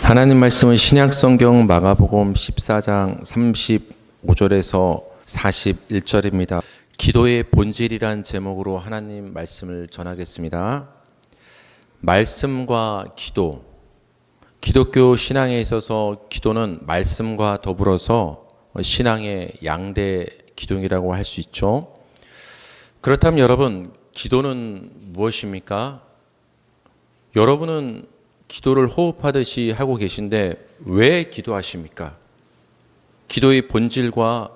하나님 말씀은 신약성경 마가복음 14장 35절에서 41절입니다. 기도의 본질이란 제목으로 하나님 말씀을 전하겠습니다. 말씀과 기도. 기독교 신앙에 있어서 기도는 말씀과 더불어서 신앙의 양대 기둥이라고 할 수 있죠. 그렇다면 여러분, 기도는 무엇입니까? 여러분은 기도를 호흡하듯이 하고 계신데 왜 기도하십니까? 기도의 본질과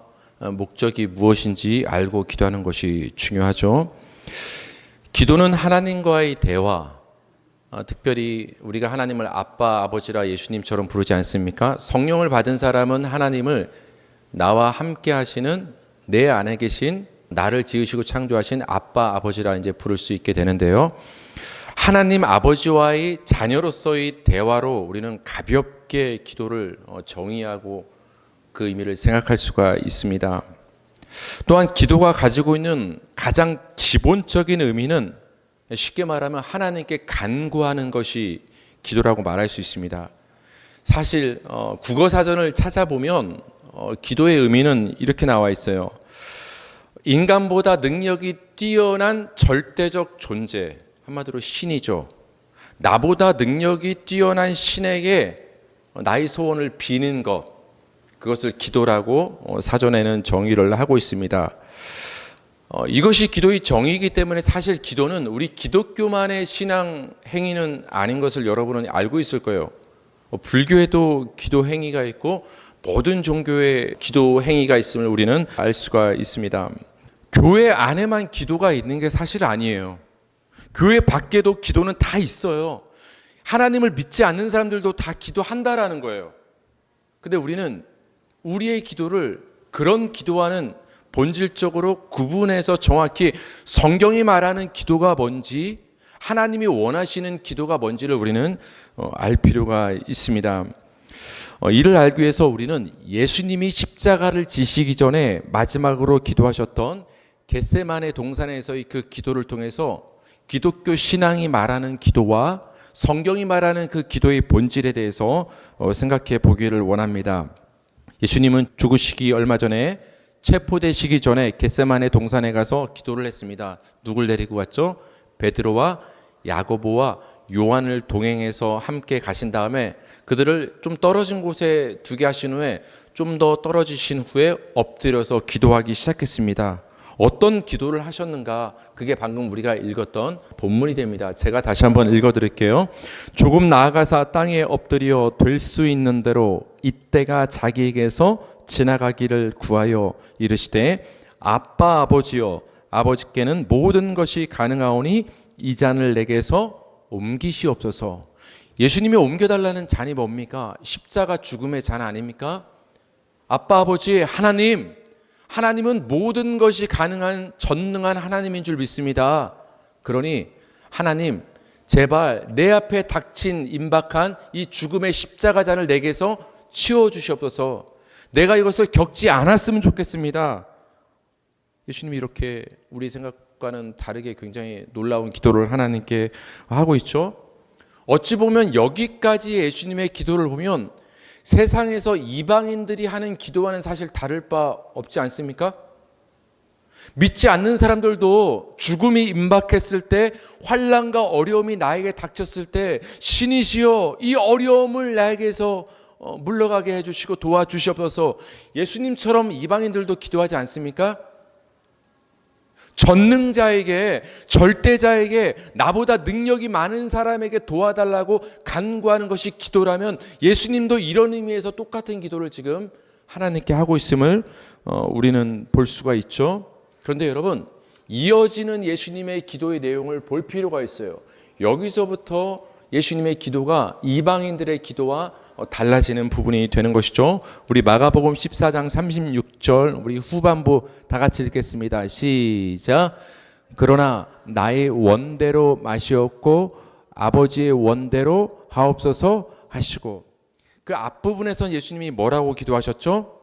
목적이 무엇인지 알고 기도하는 것이 중요하죠. 기도는 하나님과의 대화, 특별히 우리가 하나님을 아빠, 아버지라 예수님처럼 부르지 않습니까? 성령을 받은 사람은 하나님을 나와 함께 하시는 내 안에 계신 나를 지으시고 창조하신 아빠, 아버지라 이제 부를 수 있게 되는데요. 하나님 아버지와의 자녀로서의 대화로 우리는 가볍게 기도를 정의하고 그 의미를 생각할 수가 있습니다. 또한 기도가 가지고 있는 가장 기본적인 의미는 쉽게 말하면 하나님께 간구하는 것이 기도라고 말할 수 있습니다. 사실 국어사전을 찾아보면 기도의 의미는 이렇게 나와 있어요. 인간보다 능력이 뛰어난 절대적 존재, 한마디로 신이죠. 나보다 능력이 뛰어난 신에게 나의 소원을 비는 것, 그것을 기도라고 사전에는 정의를 하고 있습니다. 이것이 기도의 정의이기 때문에 사실 기도는 우리 기독교만의 신앙 행위는 아닌 것을 여러분은 알고 있을 거예요. 불교에도 기도 행위가 있고 모든 종교의 기도 행위가 있음을 우리는 알 수가 있습니다. 교회 안에만 기도가 있는 게 사실 아니에요. 교회 밖에도 기도는 다 있어요. 하나님을 믿지 않는 사람들도 다 기도한다라는 거예요. 근데 우리는 우리의 기도를 그런 기도와는 본질적으로 구분해서 정확히 성경이 말하는 기도가 뭔지, 하나님이 원하시는 기도가 뭔지를 우리는 알 필요가 있습니다. 이를 알기 위해서 우리는 예수님이 십자가를 지시기 전에 마지막으로 기도하셨던 겟세마네 동산에서의 그 기도를 통해서 기독교 신앙이 말하는 기도와 성경이 말하는 그 기도의 본질에 대해서 생각해 보기를 원합니다. 예수님은 죽으시기 얼마 전에 체포되시기 전에 겟세마네 동산에 가서 기도를 했습니다. 누굴 데리고 갔죠? 베드로와 야고보와 요한을 동행해서 함께 가신 다음에 그들을 좀 떨어진 곳에 두게 하신 후에 좀 더 떨어지신 후에 엎드려서 기도하기 시작했습니다. 어떤 기도를 하셨는가? 그게 방금 우리가 읽었던 본문이 됩니다. 제가 다시 한번 읽어드릴게요. 조금 나아가사 땅에 엎드려 될 수 있는 대로 이때가 자기에게서 지나가기를 구하여 이르시되 아빠 아버지여, 아버지께는 모든 것이 가능하오니 이 잔을 내게서 옮기시옵소서. 예수님이 옮겨달라는 잔이 뭡니까? 십자가 죽음의 잔 아닙니까? 아빠 아버지 하나님은 모든 것이 가능한 전능한 하나님인 줄 믿습니다. 그러니 하나님, 제발 내 앞에 닥친 임박한 이 죽음의 십자가 잔을 내게서 치워주시옵소서. 내가 이것을 겪지 않았으면 좋겠습니다. 예수님이 이렇게 우리 생각과는 다르게 굉장히 놀라운 기도를 하나님께 하고 있죠. 어찌 보면 여기까지 예수님의 기도를 보면 세상에서 이방인들이 하는 기도와는 사실 다를 바 없지 않습니까? 믿지 않는 사람들도 죽음이 임박했을 때, 환난과 어려움이 나에게 닥쳤을 때 신이시여 이 어려움을 나에게서 물러가게 해주시고 도와주시옵소서. 예수님처럼 이방인들도 기도하지 않습니까? 전능자에게, 절대자에게, 나보다 능력이 많은 사람에게 도와달라고 간구하는 것이 기도라면 예수님도 이런 의미에서 똑같은 기도를 지금 하나님께 하고 있음을 우리는 볼 수가 있죠. 그런데 여러분, 이어지는 예수님의 기도의 내용을 볼 필요가 있어요. 여기서부터 예수님의 기도가 이방인들의 기도와 달라지는 부분이 되는 것이죠. 우리 마가복음 14장 36절 우리 후반부 다 같이 읽겠습니다. 시작. 그러나 나의 원대로 마시옵고 아버지의 원대로 하옵소서 하시고, 그 앞부분에선 예수님이 뭐라고 기도하셨죠?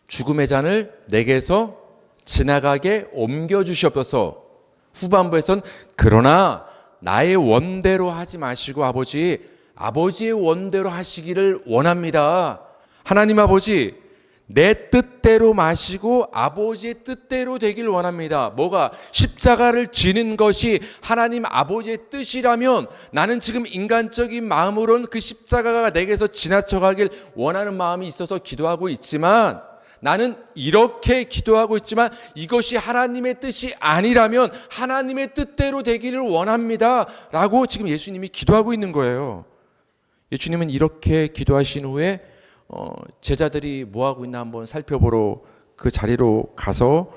죽음의 잔을 내게서 지나가게 옮겨주시옵소서. 후반부에선 그러나 나의 원대로 하지 마시고 아버지 아버지의 원대로 하시기를 원합니다. 하나님 아버지, 내 뜻대로 마시고 아버지의 뜻대로 되길 원합니다. 뭐가? 십자가를 지는 것이 하나님 아버지의 뜻이라면 나는 지금 인간적인 마음으로는 그 십자가가 내게서 지나쳐가길 원하는 마음이 있어서 기도하고 있지만, 나는 이렇게 기도하고 있지만 이것이 하나님의 뜻이 아니라면 하나님의 뜻대로 되기를 원합니다 라고 지금 예수님이 기도하고 있는 거예요. 예수님은 이렇게 기도하신 후에 제자들이 뭐하고 있나 한번 살펴보러 그 자리로 가서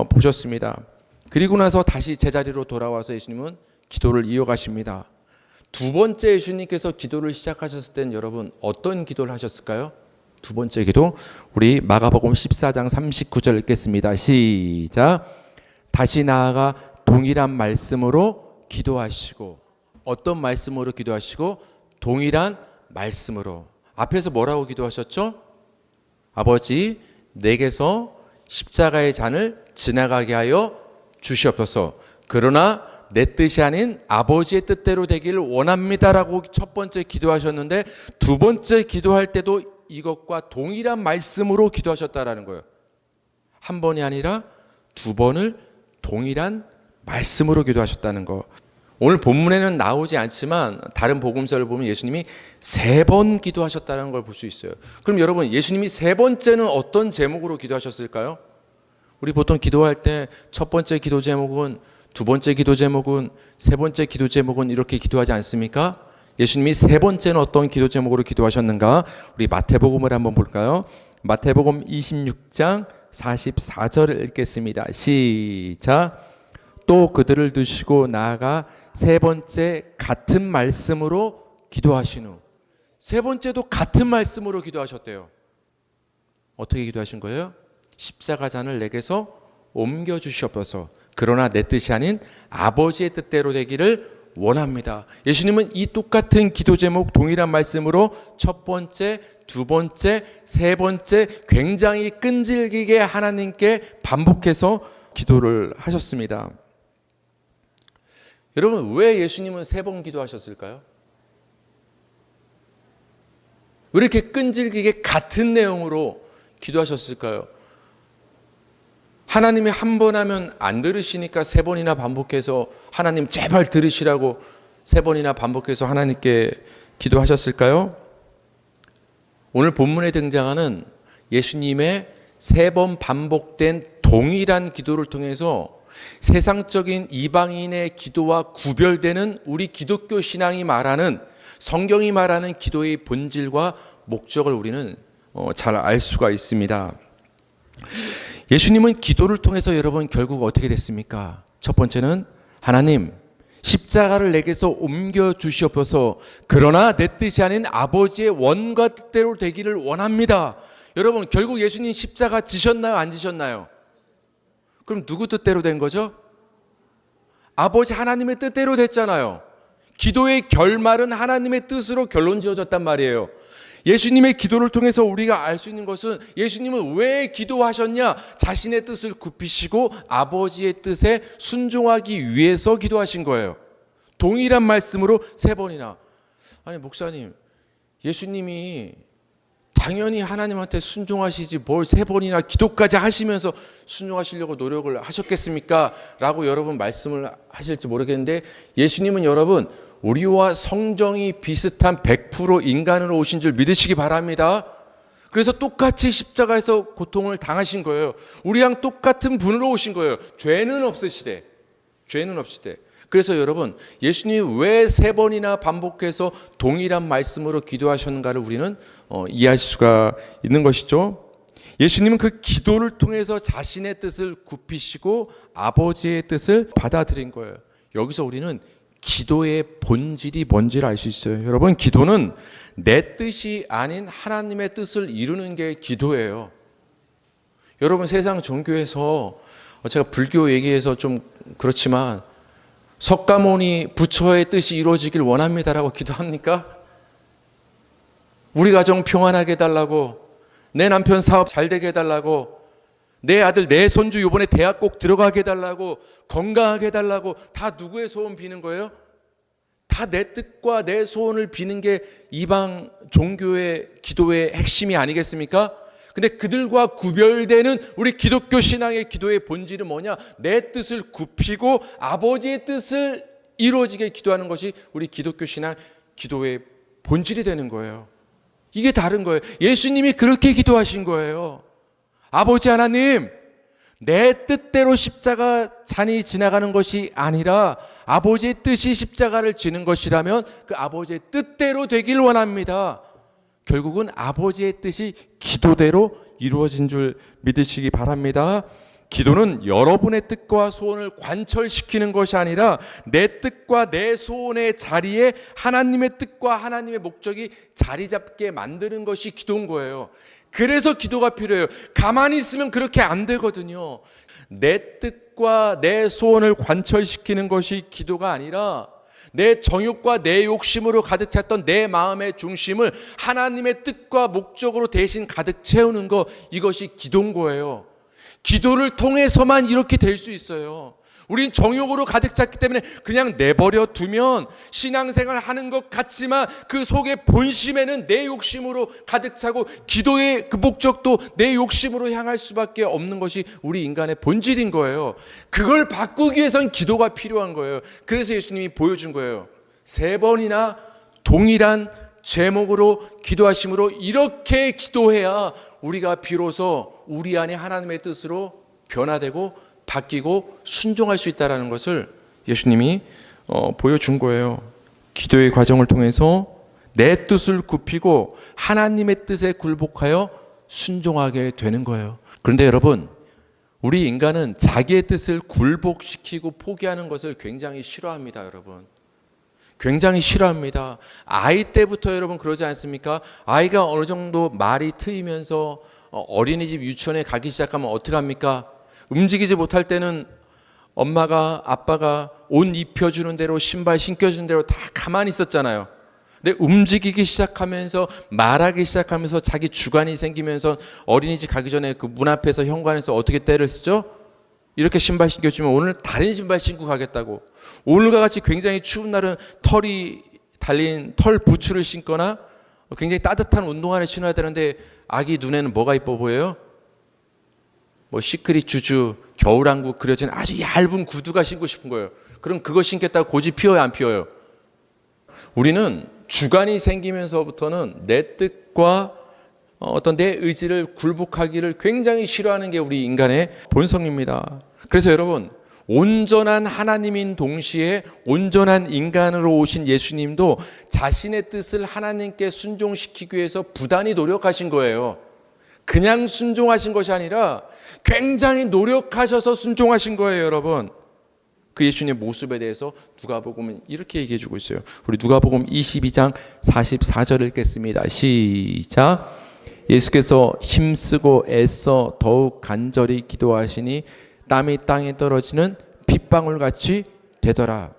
보셨습니다. 그리고 나서 다시 제자리로 돌아와서 예수님은 기도를 이어가십니다. 두 번째 예수님께서 기도를 시작하셨을 때는 여러분 어떤 기도를 하셨을까요? 두 번째 기도, 우리 마가복음 14장 39절 읽겠습니다. 시작. 다시 나아가 동일한 말씀으로 기도하시고. 어떤 말씀으로 기도하시고? 동일한 말씀으로. 앞에서 뭐라고 기도하셨죠? 아버지, 내게서 십자가의 잔을 지나가게 하여 주시옵소서. 그러나 내 뜻이 아닌 아버지의 뜻대로 되기를 원합니다라고 첫 번째 기도하셨는데, 두 번째 기도할 때도 이것과 동일한 말씀으로 기도하셨다라는 거예요. 한 번이 아니라 두 번을 동일한 말씀으로 기도하셨다는 거. 오늘 본문에는 나오지 않지만 다른 복음서를 보면 예수님이 세 번 기도하셨다는 걸 볼 수 있어요. 그럼 여러분, 예수님이 세 번째는 어떤 제목으로 기도하셨을까요? 우리 보통 기도할 때 첫 번째 기도 제목은, 두 번째 기도 제목은, 세 번째 기도 제목은 이렇게 기도하지 않습니까? 예수님이 세 번째는 어떤 기도 제목으로 기도하셨는가? 우리 마태복음을 한번 볼까요? 마태복음 26장 44절을 읽겠습니다. 시작. 또 그들을 두시고 나아가 세 번째 같은 말씀으로 기도하신 후. 세 번째도 같은 말씀으로 기도하셨대요. 어떻게 기도하신 거예요? 십자가 잔을 내게서 옮겨 주시옵소서. 그러나 내 뜻이 아닌 아버지의 뜻대로 되기를 원합니다. 예수님은 이 똑같은 기도 제목 동일한 말씀으로 첫 번째, 두 번째, 세 번째 굉장히 끈질기게 하나님께 반복해서 기도를 하셨습니다. 여러분, 왜 예수님은 세 번 기도하셨을까요? 왜 이렇게 끈질기게 같은 내용으로 기도하셨을까요? 하나님이 한 번 하면 안 들으시니까 세 번이나 반복해서 하나님 제발 들으시라고 세 번이나 반복해서 하나님께 기도하셨을까요? 오늘 본문에 등장하는 예수님의 세 번 반복된 동일한 기도를 통해서 세상적인 이방인의 기도와 구별되는 우리 기독교 신앙이 말하는, 성경이 말하는 기도의 본질과 목적을 우리는 잘 알 수가 있습니다. 예수님은 기도를 통해서 여러분 결국 어떻게 됐습니까? 첫 번째는 하나님, 십자가를 내게서 옮겨 주시옵소서. 그러나 내 뜻이 아닌 아버지의 원과 뜻대로 되기를 원합니다. 여러분, 결국 예수님 십자가 지셨나요? 안 지셨나요? 그럼 누구 뜻대로 된 거죠? 아버지 하나님의 뜻대로 됐잖아요. 기도의 결말은 하나님의 뜻으로 결론 지어졌단 말이에요. 예수님의 기도를 통해서 우리가 알 수 있는 것은, 예수님은 왜 기도하셨냐? 자신의 뜻을 굽히시고 아버지의 뜻에 순종하기 위해서 기도하신 거예요. 동일한 말씀으로 세 번이나. 아니 목사님, 예수님이 당연히 하나님한테 순종하시지 뭘 세 번이나 기도까지 하시면서 순종하시려고 노력을 하셨겠습니까? 라고 여러분 말씀을 하실지 모르겠는데, 예수님은 여러분 우리와 성정이 비슷한 100% 인간으로 오신 줄 믿으시기 바랍니다. 그래서 똑같이 십자가에서 고통을 당하신 거예요. 우리랑 똑같은 분으로 오신 거예요. 죄는 없으시되. 그래서 여러분, 예수님이 왜 세 번이나 반복해서 동일한 말씀으로 기도하셨는가를 우리는 이해할 수가 있는 것이죠. 예수님은 그 기도를 통해서 자신의 뜻을 굽히시고 아버지의 뜻을 받아들인 거예요. 여기서 우리는 기도의 본질이 뭔지를 알 수 있어요. 여러분, 기도는 내 뜻이 아닌 하나님의 뜻을 이루는 게 기도예요. 여러분, 세상 종교에서, 제가 불교 얘기해서 좀 그렇지만, 석가모니 부처의 뜻이 이루어지길 원합니다라고 기도합니까? 우리 가정 평안하게 해달라고, 내 남편 사업 잘 되게 해달라고, 내 아들 내 손주 이번에 대학 꼭 들어가게 해달라고, 건강하게 해달라고, 다 누구의 소원 비는 거예요? 다 내 뜻과 내 소원을 비는 게 이방 종교의 기도의 핵심이 아니겠습니까? 근데 그들과 구별되는 우리 기독교 신앙의 기도의 본질은 뭐냐? 내 뜻을 굽히고 아버지의 뜻을 이루어지게 기도하는 것이 우리 기독교 신앙 기도의 본질이 되는 거예요. 이게 다른 거예요. 예수님이 그렇게 기도하신 거예요. 아버지 하나님, 내 뜻대로 십자가 잔이 지나가는 것이 아니라 아버지의 뜻이 십자가를 지는 것이라면 그 아버지의 뜻대로 되길 원합니다. 결국은 아버지의 뜻이 기도대로 이루어진 줄 믿으시기 바랍니다. 기도는 여러분의 뜻과 소원을 관철시키는 것이 아니라 내 뜻과 내 소원의 자리에 하나님의 뜻과 하나님의 목적이 자리 잡게 만드는 것이 기도인 거예요. 그래서 기도가 필요해요. 가만히 있으면 그렇게 안 되거든요. 내 뜻과 내 소원을 관철시키는 것이 기도가 아니라 내 정욕과 내 욕심으로 가득 찼던 내 마음의 중심을 하나님의 뜻과 목적으로 대신 가득 채우는 것, 이것이 기도인 거예요. 기도를 통해서만 이렇게 될 수 있어요. 우린 정욕으로 가득 찼기 때문에 그냥 내버려 두면 신앙생활 하는 것 같지만 그 속의 본심에는 내 욕심으로 가득 차고 기도의 그 목적도 내 욕심으로 향할 수밖에 없는 것이 우리 인간의 본질인 거예요. 그걸 바꾸기 위해서는 기도가 필요한 거예요. 그래서 예수님이 보여준 거예요. 3번이나 동일한 제목으로 기도하심으로 이렇게 기도해야 우리가 비로소 우리 안에 하나님의 뜻으로 변화되고 바뀌고 순종할 수 있다는 것을 예수님이 보여준 거예요. 기도의 과정을 통해서 내 뜻을 굽히고 하나님의 뜻에 굴복하여 순종하게 되는 거예요. 그런데 여러분, 우리 인간은 자기의 뜻을 굴복시키고 포기하는 것을 굉장히 싫어합니다. 여러분, 굉장히 싫어합니다. 아이 때부터 여러분 그러지 않습니까? 아이가 어느 정도 말이 트이면서 어린이집 유치원에 가기 시작하면 어떻게 합니까? 움직이지 못할 때는 엄마가 아빠가 옷 입혀주는 대로 신발 신겨주는 대로 다 가만히 있었잖아요. 근데 움직이기 시작하면서 말하기 시작하면서 자기 주관이 생기면서 어린이집 가기 전에 그 문 앞에서 현관에서 어떻게 때를 쓰죠? 이렇게 신발 신겨주면 오늘 다른 신발 신고 가겠다고. 오늘과 같이 굉장히 추운 날은 털이 달린 털 부츠를 신거나 굉장히 따뜻한 운동화를 신어야 되는데 아기 눈에는 뭐가 이뻐 보여요? 뭐 시크릿 주주, 겨울왕국 그려진 아주 얇은 구두가 신고 싶은 거예요. 그럼 그거 신겠다고 고집 피워요, 안 피워요? 우리는 주관이 생기면서부터는 내 뜻과 어떤 내 의지를 굴복하기를 굉장히 싫어하는 게 우리 인간의 본성입니다. 그래서 여러분, 온전한 하나님인 동시에 온전한 인간으로 오신 예수님도 자신의 뜻을 하나님께 순종시키기 위해서 부단히 노력하신 거예요. 그냥 순종하신 것이 아니라 굉장히 노력하셔서 순종하신 거예요, 여러분. 그 예수님의 모습에 대해서 누가복음은 이렇게 얘기해 주고 있어요. 우리 누가복음 22장 44절을 읽겠습니다. 시작. 예수께서 힘쓰고 애써 더욱 간절히 기도하시니 땀이 땅에 떨어지는 빗방울같이 되더라.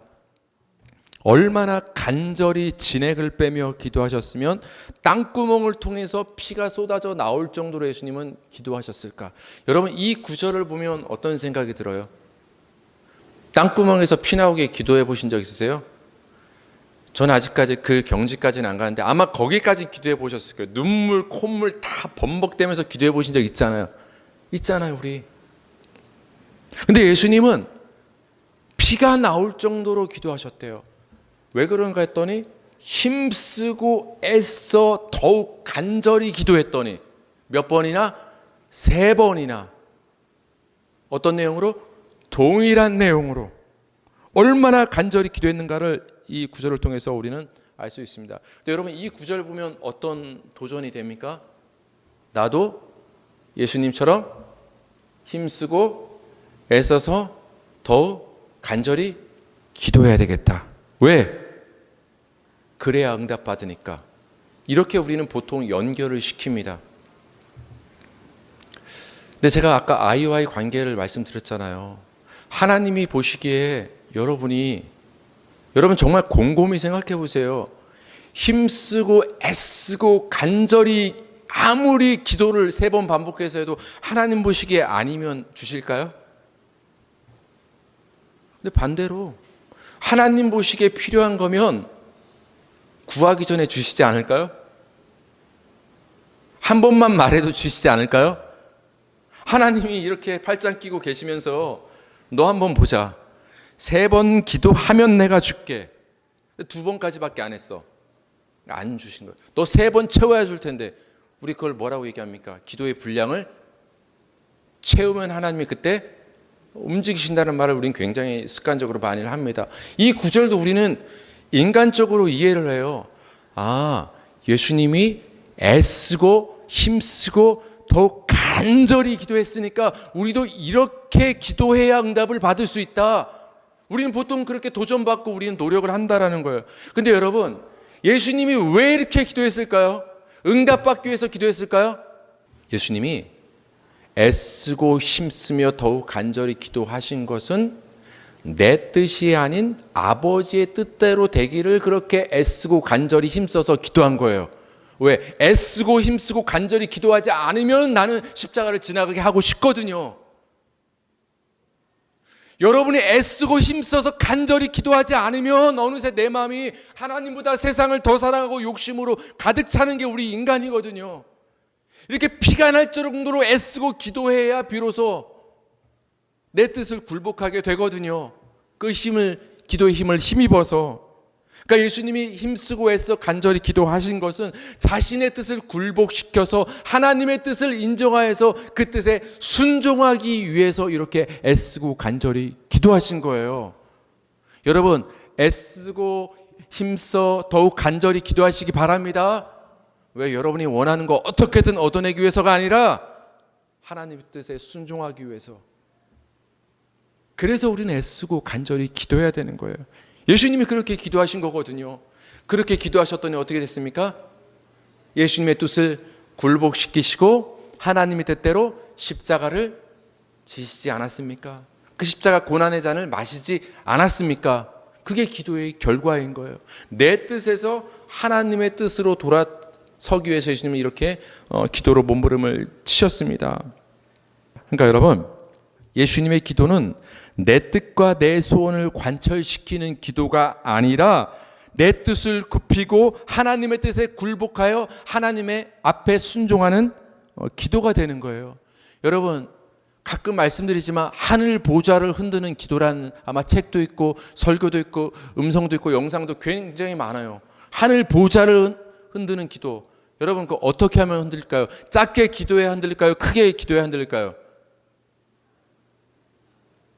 얼마나 간절히 진액을 빼며 기도하셨으면 땅구멍을 통해서 피가 쏟아져 나올 정도로 예수님은 기도하셨을까? 여러분, 이 구절을 보면 어떤 생각이 들어요? 땅구멍에서 피 나오게 기도해 보신 적 있으세요? 전 아직까지 그 경지까지는 안 가는데 아마 거기까지 기도해 보셨을 거예요. 눈물, 콧물 다 범벅대면서 기도해 보신 적 있잖아요. 있잖아요, 우리. 근데 예수님은 피가 나올 정도로 기도하셨대요. 왜 그런가 했더니 힘쓰고 애써 더욱 간절히 기도했더니 몇 번이나? 3번이나. 어떤 내용으로? 동일한 내용으로. 얼마나 간절히 기도했는가를 이 구절을 통해서 우리는 알 수 있습니다. 근데 여러분, 이 구절 보면 어떤 도전이 됩니까? 나도 예수님처럼 힘쓰고 애써서 더욱 간절히 기도해야 되겠다. 왜? 그래야 응답받으니까. 이렇게 우리는 보통 연결을 시킵니다. 근데 제가 아까 아이와의 관계를 말씀드렸잖아요. 하나님이 보시기에 여러분 정말 곰곰이 생각해 보세요. 힘쓰고 애쓰고 간절히 아무리 기도를 3번 반복해서 해도 하나님 보시기에 아니면 주실까요? 근데 반대로 하나님 보시기에 필요한 거면 구하기 전에 주시지 않을까요? 한 번만 말해도 주시지 않을까요? 하나님이 이렇게 팔짱 끼고 계시면서 너 한번 보자. 3번 기도하면 내가 줄게. 2번까지밖에 안 했어. 안 주신 거예요. 너 3번 채워야 줄 텐데 우리 그걸 뭐라고 얘기합니까? 기도의 분량을 채우면 하나님이 그때 움직이신다는 말을 우리는 굉장히 습관적으로 많이 합니다. 이 구절도 우리는 인간적으로 이해를 해요. 아, 예수님이 애쓰고 힘쓰고 더욱 간절히 기도했으니까 우리도 이렇게 기도해야 응답을 받을 수 있다. 우리는 보통 그렇게 도전받고 우리는 노력을 한다라는 거예요. 근데 여러분, 예수님이 왜 이렇게 기도했을까요? 응답받기 위해서 기도했을까요? 예수님이 애쓰고 힘쓰며 더욱 간절히 기도하신 것은 내 뜻이 아닌 아버지의 뜻대로 되기를 그렇게 애쓰고 간절히 힘써서 기도한 거예요. 왜? 애쓰고 힘쓰고 간절히 기도하지 않으면 나는 십자가를 지나가게 하고 싶거든요. 여러분이 애쓰고 힘써서 간절히 기도하지 않으면 어느새 내 마음이 하나님보다 세상을 더 사랑하고 욕심으로 가득 차는 게 우리 인간이거든요. 이렇게 피가 날 정도로 애쓰고 기도해야 비로소 내 뜻을 굴복하게 되거든요. 그 힘을, 기도의 힘을 힘입어서. 그러니까 예수님이 힘쓰고 애써 간절히 기도하신 것은 자신의 뜻을 굴복시켜서 하나님의 뜻을 인정하여서 그 뜻에 순종하기 위해서 이렇게 애쓰고 간절히 기도하신 거예요. 여러분, 애쓰고 힘써 더욱 간절히 기도하시기 바랍니다. 왜? 여러분이 원하는 거 어떻게든 얻어내기 위해서가 아니라 하나님의 뜻에 순종하기 위해서. 그래서 우리는 애쓰고 간절히 기도해야 되는 거예요. 예수님이 그렇게 기도하신 거거든요. 그렇게 기도하셨더니 어떻게 됐습니까? 예수님의 뜻을 굴복시키시고 하나님의 뜻대로 십자가를 지시지 않았습니까? 그 십자가 고난의 잔을 마시지 않았습니까? 그게 기도의 결과인 거예요. 내 뜻에서 하나님의 뜻으로 돌아서기 위해서 예수님은 이렇게 기도로 몸부림을 치셨습니다. 그러니까 여러분, 예수님의 기도는 내 뜻과 내 소원을 관철시키는 기도가 아니라 내 뜻을 굽히고 하나님의 뜻에 굴복하여 하나님의 앞에 순종하는 기도가 되는 거예요. 여러분, 가끔 말씀드리지만 하늘 보좌를 흔드는 기도라는 아마 책도 있고 설교도 있고 음성도 있고 영상도 굉장히 많아요. 하늘 보좌를 흔드는 기도. 여러분, 그 어떻게 하면 흔들릴까요? 작게 기도해야 흔들릴까요? 크게 기도해야 흔들릴까요?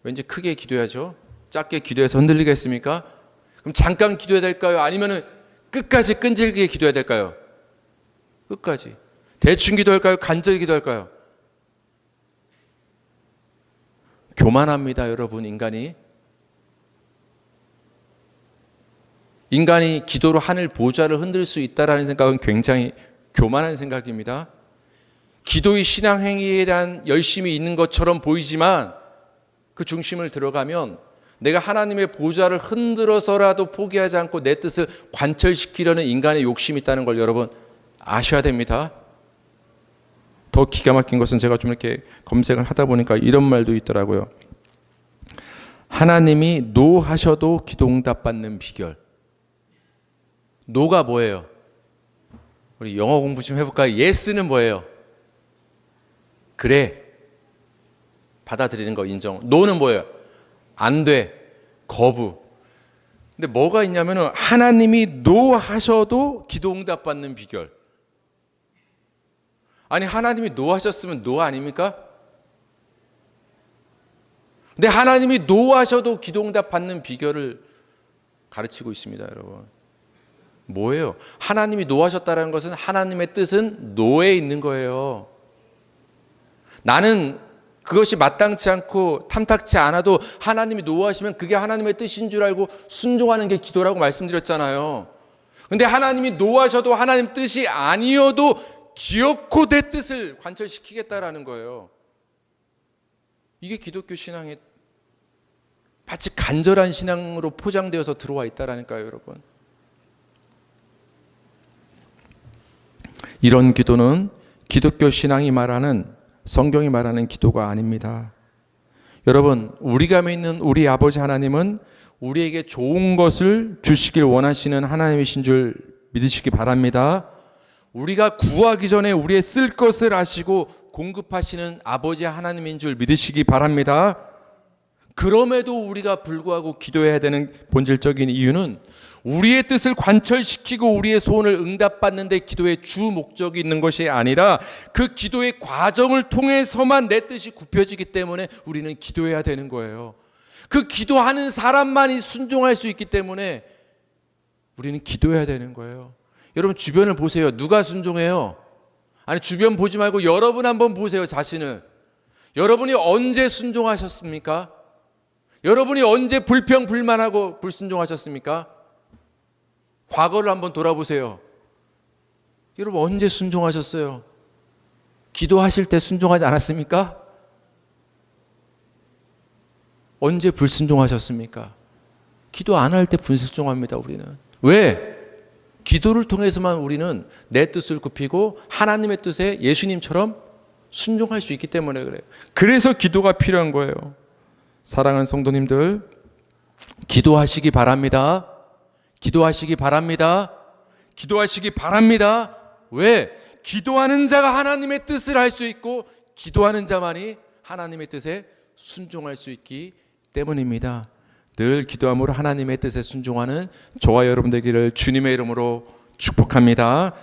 왠지 크게 기도해야죠. 작게 기도해서 흔들리겠습니까? 그럼 잠깐 기도해야 될까요? 아니면 끝까지 끈질기게 기도해야 될까요? 끝까지. 대충 기도할까요? 간절히 기도할까요? 교만합니다, 여러분. 인간이 기도로 하늘 보좌를 흔들 수 있다라는 생각은 굉장히 교만한 생각입니다. 기도의 신앙 행위에 대한 열심이 있는 것처럼 보이지만 그 중심을 들어가면 내가 하나님의 보좌를 흔들어서라도 포기하지 않고 내 뜻을 관철시키려는 인간의 욕심이 있다는 걸 여러분 아셔야 됩니다. 더 기가 막힌 것은 제가 좀 이렇게 검색을 하다 보니까 이런 말도 있더라고요. 하나님이 노하셔도 기도 응답 받는 비결. 노가 뭐예요? 우리 영어 공부 좀 해볼까요? yes는 뭐예요? 그래. 받아들이는 거 인정. 노는 뭐예요? 안 돼. 거부. 근데 뭐가 있냐면은 하나님이 노하셔도 기도 응답 받는 비결. 아니, 하나님이 노하셨으면 노 아닙니까? 근데 하나님이 노하셔도 기도 응답 받는 비결을 가르치고 있습니다, 여러분. 뭐예요? 하나님이 노하셨다는 것은 하나님의 뜻은 노에 있는 거예요. 나는 그것이 마땅치 않고 탐탁치 않아도 하나님이 노하시면 그게 하나님의 뜻인 줄 알고 순종하는 게 기도라고 말씀드렸잖아요. 근데 하나님이 노하셔도 하나님 뜻이 아니어도 기어코 내 뜻을 관철시키겠다라는 거예요. 이게 기독교 신앙의 마치 간절한 신앙으로 포장되어서 들어와 있다라니까요, 여러분. 이런 기도는 기독교 신앙이 말하는, 성경이 말하는 기도가 아닙니다. 여러분, 우리가 믿는 우리 아버지 하나님은 우리에게 좋은 것을 주시길 원하시는 하나님이신 줄 믿으시기 바랍니다. 우리가 구하기 전에 우리의 쓸 것을 아시고 공급하시는 아버지 하나님인 줄 믿으시기 바랍니다. 그럼에도 우리가 불구하고 기도해야 되는 본질적인 이유는 우리의 뜻을 관철시키고 우리의 소원을 응답받는데 기도의 주 목적이 있는 것이 아니라 그 기도의 과정을 통해서만 내 뜻이 굽혀지기 때문에 우리는 기도해야 되는 거예요. 그 기도하는 사람만이 순종할 수 있기 때문에 우리는 기도해야 되는 거예요. 여러분 주변을 보세요. 누가 순종해요? 아니 주변 보지 말고 여러분 한번 보세요. 자신을. 여러분이 언제 순종하셨습니까? 여러분이 언제 불평불만하고 불순종하셨습니까? 과거를 한번 돌아보세요. 여러분 언제 순종하셨어요? 기도하실 때 순종하지 않았습니까? 언제 불순종하셨습니까? 기도 안 할 때 불순종합니다. 우리는. 왜? 기도를 통해서만 우리는 내 뜻을 굽히고 하나님의 뜻에 예수님처럼 순종할 수 있기 때문에 그래요. 그래서 기도가 필요한 거예요. 사랑하는 성도님들, 기도하시기 바랍니다. 기도하시기 바랍니다. 기도하시기 바랍니다. 왜? 기도하는 자가 하나님의 뜻을 할 수 있고 기도하는 자만이 하나님의 뜻에 순종할 수 있기 때문입니다. 늘 기도함으로 하나님의 뜻에 순종하는 저와 여러분 되기를 주님의 이름으로 축복합니다.